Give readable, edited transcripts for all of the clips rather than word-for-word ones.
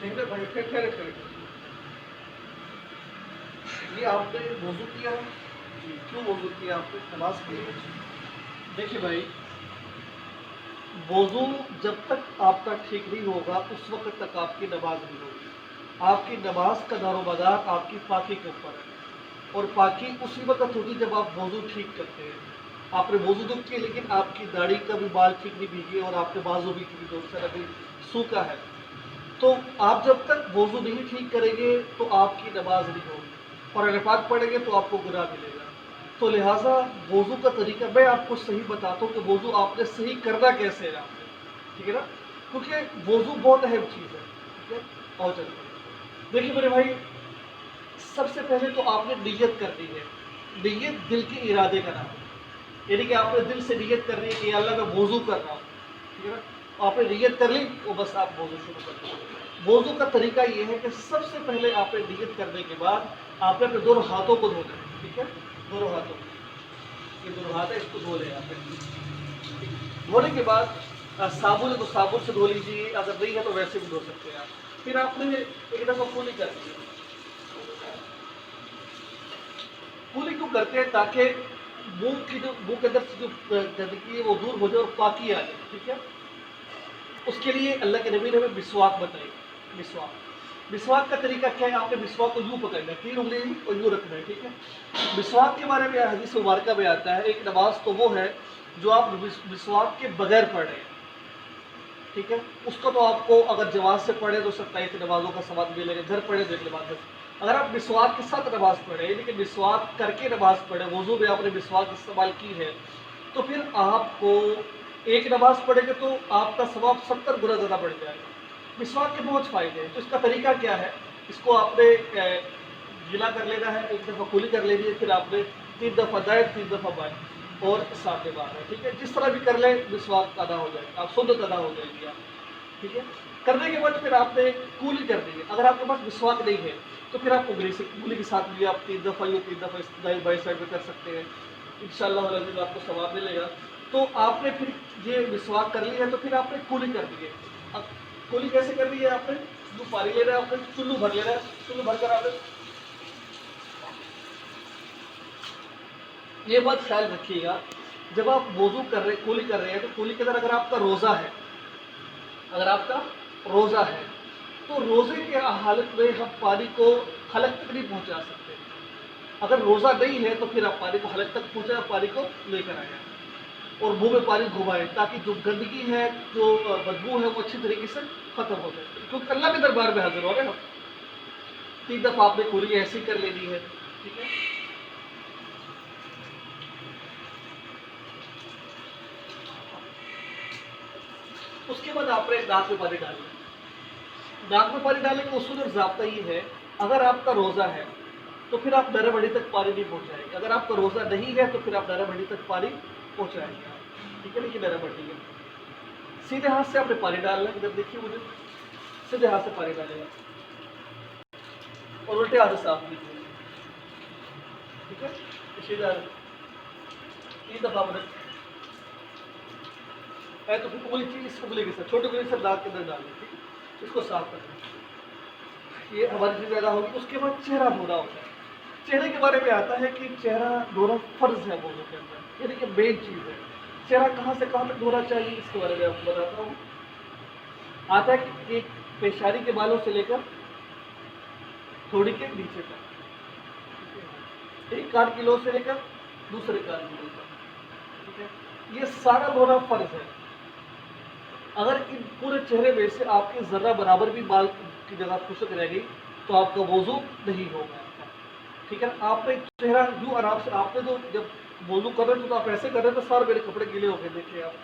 ٹھہرے بھائی ٹھہرے ٹھہرے یہ آپ نے وضو کیا ہے؟ جی کیوں وضو کیا آپ نے؟ نماز کے لیے؟ دیکھیے بھائی، وضو جب تک آپ کا ٹھیک نہیں ہوگا اس وقت تک آپ کی نماز نہیں ہوگی۔ آپ کی نماز کا دار و مدار آپ کی پاکی کے اوپر ہے، اور پاکی اسی وقت ہوگی جب آپ وضو ٹھیک کرتے ہیں۔ آپ نے وضو تو کیا لیکن آپ کی داڑھی کا بھی بال ٹھیک نہیں بھیگے اور آپ کے بازو بھی ٹھیک دوست طرح بھی سوکھا ہے، تو آپ جب تک وضو نہیں ٹھیک کریں گے تو آپ کی نماز نہیں ہوگی، اور اگر پاک پڑیں گے تو آپ کو گناہ ملے گا۔ تو لہٰذا وضو کا طریقہ میں آپ کو صحیح بتاتا ہوں کہ وضو آپ نے صحیح کرنا کیسے ہے آپ نے، ٹھیک ہے نا، کیونکہ وضو بہت اہم چیز ہے، ٹھیک ہے۔ اور چلیے دیکھیے میرے بھائی، سب سے پہلے تو آپ نے نیت کرنی ہے۔ نیت دل کے ارادے کا نام ہے، یعنی کہ آپ نے دل سے نیت کرنی ہے کہ اللہ میں وضو کر رہا ہوں، ٹھیک ہے نا، آپ نے نیت کر لی وہ بس آپ وضو شروع کر دیں۔ وضو کا طریقہ یہ ہے کہ سب سے پہلے آپ نے نیت کرنے کے بعد آپ نے اپنے دونوں ہاتھوں کو دھونا ہے، ٹھیک ہے، دونوں ہاتھوں کو، یہ دونوں ہاتھ ہے اس کو دھو لیں آپ نے۔ دھونے کے بعد صابن ہے تو صابن سے دھو لیجیے، اگر نہیں ہے تو ویسے بھی دھو سکتے ہیں آپ۔ پھر آپ نے ایک دفعہ کلی کرنی ہے۔ کلی کیوں کرتے ہیں؟ تاکہ منہ کے اندر سے جو گندگی ہے وہ دور ہو جائے اور پاکی آ جائے، ٹھیک ہے۔ اس کے لیے اللہ کے نبی نے ہمیں مسواک بتائی۔ مسواک کا طریقہ کیا ہے؟ آپ نے مسواک کو یوں پکڑنا ہے، 3 انگلی اور یوں رکھنا ہے، ٹھیک ہے۔ مسواک کے بارے میں حدیث مبارکہ میں آتا ہے ایک نماز تو وہ ہے جو آپ مسواک کے بغیر پڑھ رہے ہیں، ٹھیک ہے۔ اس کو تو آپ کو اگر جماعت سے پڑھے تو 27 نمازوں کا ثواب ملے گا، گھر پڑھے تو ایک نماز ہے۔ اگر آپ مسواک کے ساتھ نماز پڑھیں، یعنی کہ مسواک کر کے نماز پڑھیں، وضو میں آپ نے مسواک استعمال کی ہے، تو پھر آپ کو ایک نماز پڑھیں گے تو آپ کا ثواب 70 گنا زیادہ بڑھ جائے گا۔ مسواک کے بہت فائدے ہیں، تو اس کا طریقہ کیا ہے؟ اس کو آپ نے گلا کر لینا ہے، ایک دفعہ کلی کر لینی ہے، پھر آپ نے 3 دفعہ دائیں 3 دفعہ بائیں اور سامنے باہر ہے، ٹھیک ہے۔ جس طرح بھی کر لیں مسواک ادا ہو جائے گا، آپ سنت ادا ہو جائے گی آپ، ٹھیک ہے۔ کرنے کے بعد پھر آپ نے کولی کر دی ہے۔ اگر آپ کے پاس مسواک نہیں ہے تو پھر آپ کولی کے ساتھ بھی آپ 3 دفعہ یا 3 دفعہ دائیں بائیں سائڈ میں کر سکتے ہیں، انشاءاللہ العزیز آپ کو ثواب ملے گا۔ تو آپ نے پھر یہ مسواک کر لی ہے تو پھر آپ نے کولی کر دی ہے۔ اب کولی کیسے کر دی ہے؟ آپ نے پانی لینا ہے، آپ نے چلو بھر لینا ہے، چلو بھر کر آپ نے یہ بات خیال رکھیے گا، جب آپ وضو کر رہے کولی کر رہے ہیں تو کولی کے اندر اگر آپ کا روزہ ہے، اگر آپ کا روزہ ہے تو روزے کے حالت میں ہم پانی کو حلق تک نہیں پہنچا سکتے۔ اگر روزہ نہیں ہے تو پھر آپ پانی کو حلق تک پہنچائیں، پانی کو لے کر آئیں اور منہ میں پانی گھمائیں تاکہ جو گندگی ہے، جو بدبو ہے وہ اچھی طریقے سے ختم ہو جائے، کیونکہ اللہ کے دربار میں حاضر ہو رہے ہیں ہم۔ 3 دفعہ آپ نے کولی ایسی کر لینی ہے، ٹھیک ہے۔ اس کے بعد آپ نے دانت میں پانی ڈالنا ہے۔ دانت میں پانی ڈالنے کا اصول اور ضابطہ یہ ہے، اگر آپ کا روزہ ہے تو پھر آپ نرم ہڈی تک پانی نہیں پہنچائیں گے، اگر آپ کا روزہ نہیں ہے تو پھر آپ نرم ہڈی تک پانی پہنچائیں گے، ٹھیک ہے۔ لیکن نرم ہڈی ہے، سیدھے ہاتھ سے آپ نے پانی ڈالنا ہے، ادھر دیکھیے مجھے، سیدھے ہاتھ سے پانی ڈالے گا اور الٹے ہاتھ سے صاف کیجیے، ٹھیک ہے۔ سیدھا 3 دفعہ آپ نے ہے تو پھر کوئی چیز اس انگلی کے ساتھ، چھوٹی انگلی سے دانت کے اندر ڈال دیں، ٹھیک ہے، اس کو صاف کر دیں، یہ ہماری چیز پیدا ہوگی۔ اس کے بعد چہرہ دھونا ہوتا ہے۔ چہرے کے بارے میں آتا ہے کہ چہرہ دھونا فرض ہے وضو کے اندر، یعنی کہ مین چیز ہے۔ چہرہ کہاں سے کہاں تک دھونا چاہیے اس کے بارے میں آپ کو بتاتا ہوں۔ آتا ہے کہ ایک پیشانی کے بالوں سے لے کر تھوڑی کے نیچے تک، ایک کان کی لو سے لے کر دوسرے کان کی لو تک، ٹھیک ہے، یہ سارا دھونا فرض ہے۔ اگر ان پورے چہرے میں سے آپ کے ذرہ برابر بھی بال کی جگہ خشک رہ گئی تو آپ کا وضو نہیں ہوگا، ٹھیک ہے۔ آپ نے چہرہ یوں آرام سے، آپ نے تو جب وضو کر رہے تھے تو آپ ایسے کر رہے تھے، سارے میرے کپڑے گیلے ہو گئے، دیکھیں آپ،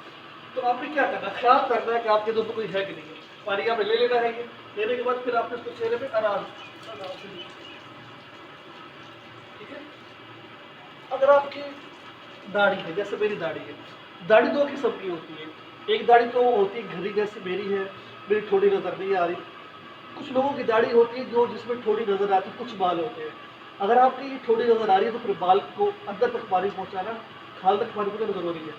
تو آپ نے کیا کرنا ہے؟ خیال کرنا ہے کہ آپ کے دل میں کوئی ہے کہ نہیں ہے، پانی آپ نے لے لینا ہے، یہ لینے کے بعد پھر آپ نے اس کو چہرے پہ آرام سے، ٹھیک ہے۔ اگر آپ کی داڑھی ہے، جیسے میری داڑھی ہے، داڑھی 2 قسم کی ہوتی ہے، ایک داڑھی تو ہوتی ہے گھری جیسی میری ہے، میری تھوڑی نظر نہیں آ رہی۔ کچھ لوگوں کی داڑھی ہوتی ہے جو جس میں تھوڑی نظر آتی ہے، کچھ بال ہوتے ہیں۔ اگر آپ کی تھوڑی نظر آ رہی ہے تو پھر بال کو اندر تک پانی پہنچانا، کھال تک پانی پہنچانا ضروری ہے۔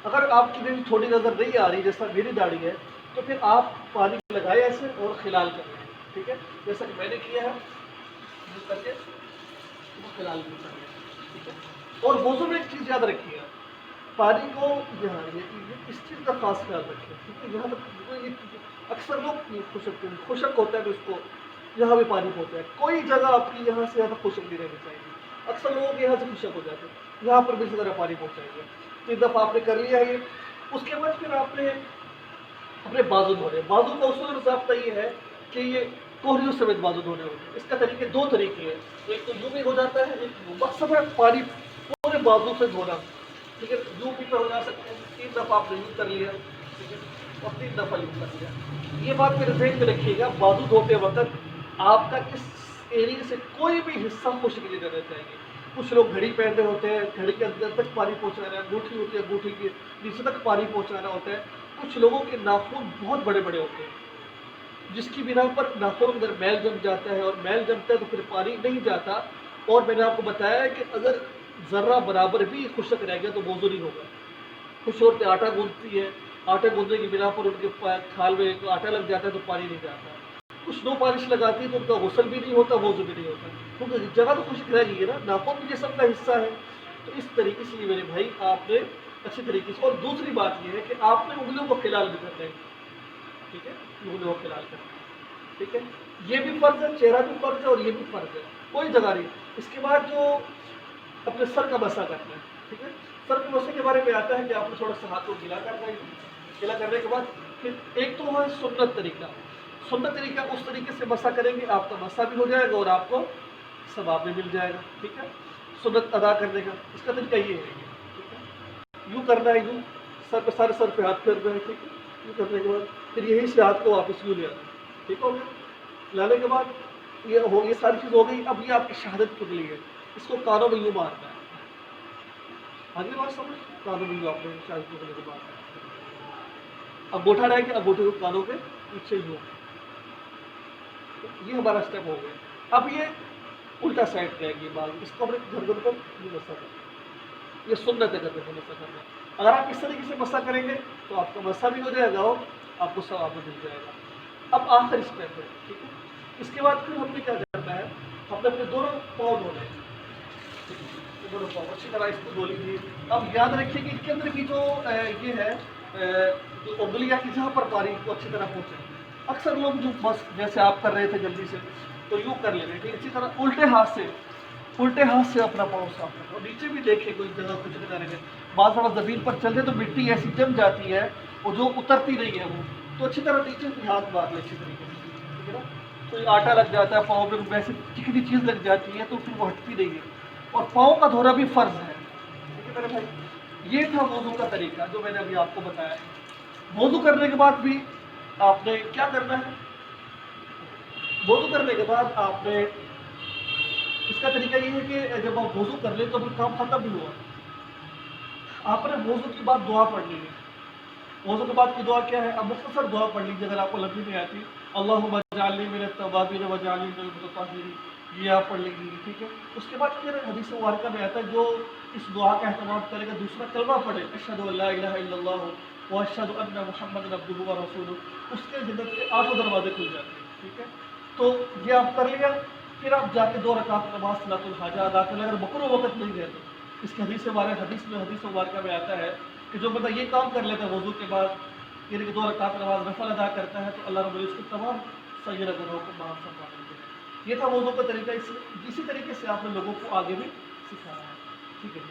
اگر آپ کی بھی تھوڑی نظر نہیں آ رہی جیسا میری داڑھی ہے تو پھر آپ پانی لگائے ایسے اور خلال کریں، ٹھیک ہے، جیسا کہ میں نے کیا ہے یوں کر کے وہ فی الحال بھی کر لیا، ٹھیک ہے۔ اور وضو میں ایک چیز یاد رکھیے گا، پانی کو یہاں یہ اس چیز کا خاص خیال رکھیں، کیونکہ یہاں تک اکثر لوگ خشک ہوتا ہے تو اس کو یہاں بھی پانی پہنچا ہے، کوئی جگہ آپ کی یہاں سے زیادہ خشک نہیں رہنی چاہیے، اکثر لوگوں کے یہاں سے خشک ہو جاتے ہیں، یہاں پر بھی اسی طرح پانی پہنچائیں گے۔ تین دفعہ آپ نے کر لیا ہے یہ، اس کے بعد پھر آپ نے اپنے بازو دھونے، بازو کا اصول اور ضابطہ یہ ہے کہ یہ کوہریوں سمیت بازو دھونے ہوتے ہیں، اس کا طریقے دو طریقے ہیں، ایک تو یوں بھی ہو جاتا ہے، ایک یوں، مقصد ہے پانی پورے بازو سے دھونا، ٹھیک ہے، یوں بھی پہ ہو جا سکتے ہیں، تین دفعہ آپ نے یوں کر لیا، ٹھیک ہے، اور تین دفعہ یوں کر لیا۔ یہ بات میرے ذہن میں رکھیے گا، بازو دھوتے وقت آپ کا اس ایریے سے کوئی بھی حصہ خشک نہیں رہنا چاہیے۔ کچھ لوگ گھڑی پہنتے ہوتے ہیں، گھڑی کے اندر تک پانی پہنچانا ہے، انگوٹھی ہوتی ہے انگوٹھی کے نیچے تک پانی پہنچانا ہوتا ہے، کچھ لوگوں کے ناخن بہت بڑے بڑے ہوتے ہیں جس کی بنا پر ناخن اندر میل جم جاتا ہے، اور میل جمتا ہے تو پھر پانی نہیں جاتا، اور میں نے آپ کو بتایا ہے کہ اگر ذرہ برابر بھی خشک رہ گیا تو وضو نہیں ہوگا۔ کچھ عورتیں آٹا گوندتی ہے، آٹا گوندنے کی بنا پر ان کے کھال میں آٹا لگ جاتا ہے تو پانی نہیں جاتا، کچھ نو پالش لگاتی ہے تو ان کا غسل بھی نہیں ہوتا، وضو بھی نہیں ہوتا، کیونکہ جگہ تو خشک رہ گئی ہے نا، ناخن بھی جسم کا حصہ ہے۔ تو اس طریقے سے یہ میرے بھائی آپ نے اچھی طریقے سے، اور دوسری بات یہ ہے کہ آپ نے انگلیوں کو خلال بھی کرنا ہے، ٹھیک ہے، انگلیوں کو خلال کرنا ہے، ٹھیک ہے، یہ بھی فرض ہے، چہرہ بھی فرض ہے اور یہ بھی فرض ہے، کوئی جگہ نہیں۔ اس کے بعد جو اپنے سر کا مسا کرنا ہے، ٹھیک ہے، سر کے مسے کے بارے میں آتا ہے کہ آپ نے تھوڑا سا ہاتھ کو گیلا کرنا ہے، گیلا کرنے کے بعد پھر ایک تو ہے سنت طریقہ، سنت طریقہ اس طریقے سے مسا کریں گے آپ کا مسا بھی ہو جائے گا اور آپ کو ثواب بھی مل جائے گا، ٹھیک ہے، سنت ادا کرنے کا اس کا طریقہ یہ ہے، ٹھیک ہے، یوں کرنا ہے، یوں سر پہ، سارے سر پہ ہاتھ پھیرنا ہے، ٹھیک ہے، یوں کرنے کے بعد پھر یہی سے ہاتھ کو واپس یوں لے آنا ہے، ٹھیک ہو گیا، لانے کے بعد یہ ساری چیز ہو گئی۔ اب یہ آپ کی شہادت کے لیے ہے، اس کو کانوں میں یوں مارنا ہے، آگے بات سمجھ، کانوں میں یوں آپ نے شہادت کے لیے مارنا ہے، اب گوٹھا رہے گا، اب گوٹھے کو کانوں کے پیچھے یوں، یہ ہمارا اسٹیپ ہو گیا۔ اب یہ الٹا سائڈ رہے گی بال، اس کو اپنے گردن پر یوں مسا کرنا، یہ سنت ہے گردن پر مسا کرنا، اگر آپ اس طریقے سے مسا کریں گے تو آپ کا مسا بھی ہو جائے گا اور آپ کو ثواب بھی مل جائے گا۔ اب آخر اسٹیپ ہے، ٹھیک ہے، اس کے بعد پھر ہم نے کیا کرنا ہے، ہم نے اپنے دونوں پاؤں دھونے ہیں، دونوں پاؤں اچھی طرح اس کو دھو لیجیے۔ اب یاد رکھیے کہ اس کے اندر کی جو یہ ہے جو انگلیاں کی جہاں پر پانی کو اچھی طرح پہنچے، اکثر لوگ جو بس جیسے آپ کر رہے تھے جلدی سے تو یوں کر لیں گے، اسی طرح الٹے ہاتھ سے اپنا پاؤں صاف کرنا، اور نیچے بھی دیکھیں کوئی جگہ کچھ نہ رہے، بعض بڑا زمین پر چلتے تو مٹی ایسی جم جاتی ہے اور جو اترتی نہیں ہے وہ، تو اچھی طرح نیچے بھی ہاتھ مار لیں اچھی طریقے سے، ٹھیک ہے نا، کوئی آٹا لگ جاتا ہے پاؤں میں، ویسے چکنی چیز لگ جاتی ہے تو پھر وہ ہٹتی نہیں ہے، اور پاؤں کا دھونا بھی فرض ہے، ٹھیک ہے میرے بھائی۔ یہ تھا وضو کا طریقہ جو میں نے ابھی آپ کو بتایا ہے۔ وضو کرنے کے بعد بھی آپ نے کیا کرنا ہے، وضو کرنے کے بعد آپ نے اس کا طریقہ یہ ہے کہ جب آپ وضو کر لیں تو پھر کام ختم بھی ہوا، آپ نے وضو کی بعد دعا پڑھ لی ہے، وضو کے بعد کی دعا کیا ہے، اب مختصر دعا پڑھ لیجیے اگر آپ کو لمبی نہیں آتی، اللہم اجعلنی من التوابین واجعلنی من المتطہرین، یہ آپ پڑھ لیجیے، ٹھیک ہے۔ اس کے بعد پھر حدیث مبارکہ میں آتا ہے جو اس دعا کا اہتمام کرے گا، دوسرا کلمہ پڑھے، اشہد ان لا الہ الا اللہ واشہد ان محمد عبدہ ورسولہ، اس کے جنت کے 8 دروازے کھل جاتے ہیں، ٹھیک ہے۔ تو یہ آپ کر لیا، پھر آپ جا کے 2 رکعت نماز صلاۃ الحاجہ ادا کر لیں، اگر مکروہ وقت نہیں ہے تو اس کی حدیث مبارکہ میں آتا ہے کہ جو بندہ یہ کام کر لیتا ہے وضو کے بعد، یعنی کہ 2 رکعت نماز نفل ادا کرتا ہے تو اللہ رب العزت کو تمام سیغرہ گناہوں کو معاف فرما دیتے ہیں۔ یہ تھا وضو کا طریقہ، اسی طریقے سے آپ نے لوگوں کو آگے بھی سکھایا ہے، ٹھیک ہے۔